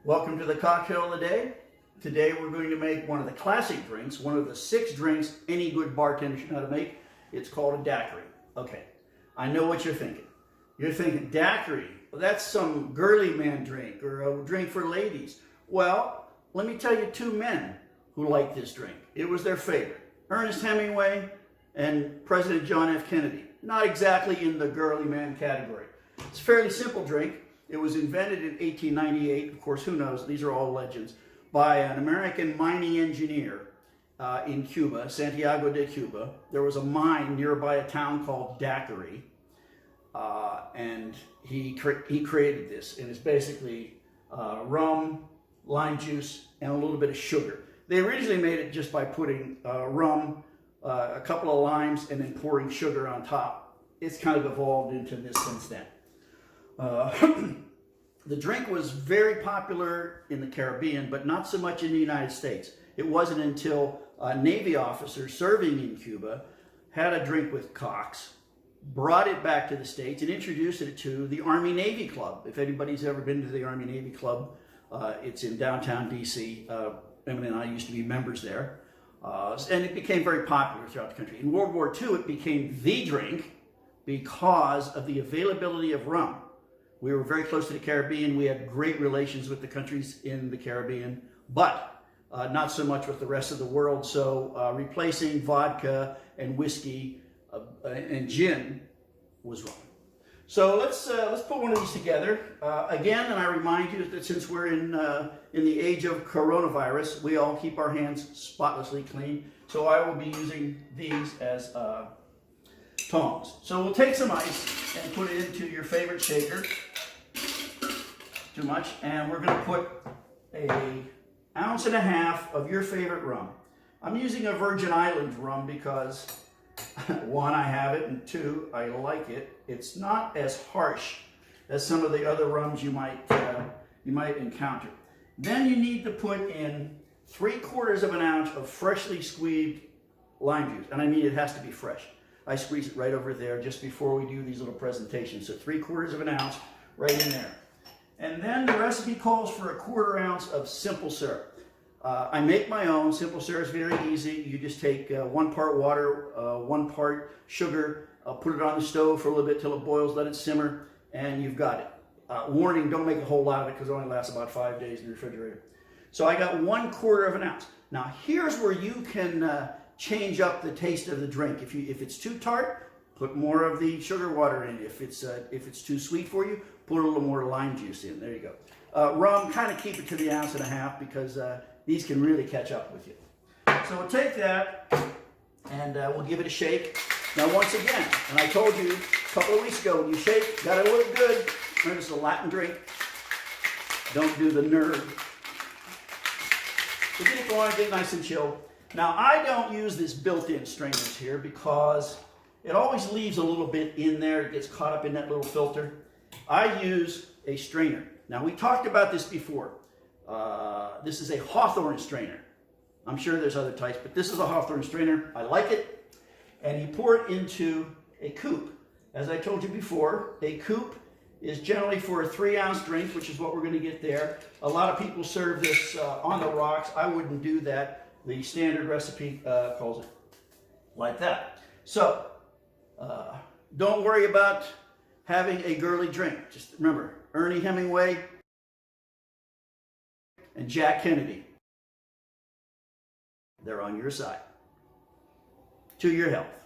Welcome to the cocktail of the day. Today we're going to make one of the classic drinks, one of the 6 drinks any good bartender should know how to make. It's called a daiquiri. Okay, I know what you're thinking. You're thinking, daiquiri, well, that's some girly man drink or a drink for ladies. Well, let me tell you 2 men who liked this drink. It was their favorite, Ernest Hemingway and President John F. Kennedy. Not exactly in the girly man category. It's a fairly simple drink. It was invented in 1898, of course, who knows, these are all legends, by an American mining engineer in Cuba, Santiago de Cuba. There was a mine nearby a town called Daiquiri, and he created this, and it's basically rum, lime juice, and a little bit of sugar. They originally made it just by putting rum, a couple of limes, and then pouring sugar on top. It's kind of evolved into this since then. The drink was very popular in the Caribbean, but not so much in the United States. It wasn't until a Navy officer serving in Cuba had a drink with Cox, brought it back to the States, and introduced it to the Army-Navy Club. If anybody's ever been to the Army-Navy Club, it's in downtown D.C. Emily and I used to be members there. And it became very popular throughout the country. In World War II, it became the drink because of the availability of rum. We were very close to the Caribbean. We had great relations with the countries in the Caribbean, but not so much with the rest of the world. So replacing vodka and whiskey and gin was rum. So let's put one of these together. Again, and I remind you that since we're in the age of coronavirus, we all keep our hands spotlessly clean. So I will be using these as tongs. So we'll take some ice and put it into your favorite shaker. Too much. And we're going to put an ounce and a half of your favorite rum. I'm using a Virgin Islands rum because 1, I have it, and 2, I like it. It's not as harsh as some of the other rums you might encounter. Then you need to put in 3/4 of an ounce of freshly squeezed lime juice, and I mean it has to be fresh. I squeeze it right over there just before we do these little presentations. So 3/4 of an ounce right in there. And then the recipe calls for 1/4 ounce of simple syrup. I make my own. Simple syrup is very easy. You just take 1 part water, 1 part sugar, put it on the stove for a little bit till it boils, let it simmer, and you've got it. Warning, don't make a whole lot of it because it only lasts about 5 days in the refrigerator. So I got 1/4 of an ounce. Now here's where you can change up the taste of the drink. If it's too tart, put more of the sugar water in. If it's too sweet for you, put a little more lime juice in. There you go. Rum, kind of keep it to the ounce and a half because these can really catch up with you. So we'll take that and we'll give it a shake. Now once again, and I told you a couple of weeks ago, when you shake, gotta look good. Remember, this is a Latin drink. Don't do the nerd. So get it going, get it nice and chilled. Now I don't use this built-in strainers here because it always leaves a little bit in there. It gets caught up in that little filter. I use a strainer. Now we talked about this before. This is a Hawthorne strainer. I'm sure there's other types, but this is a Hawthorne strainer. I like it. And you pour it into a coupe. As I told you before, a coupe is generally for a 3-ounce drink, which is what we're going to get there. A lot of people serve this on the rocks. I wouldn't do that. The standard recipe calls it like that. So don't worry about having a girly drink. Just remember, Ernie Hemingway and Jack Kennedy, they're on your side. To your health.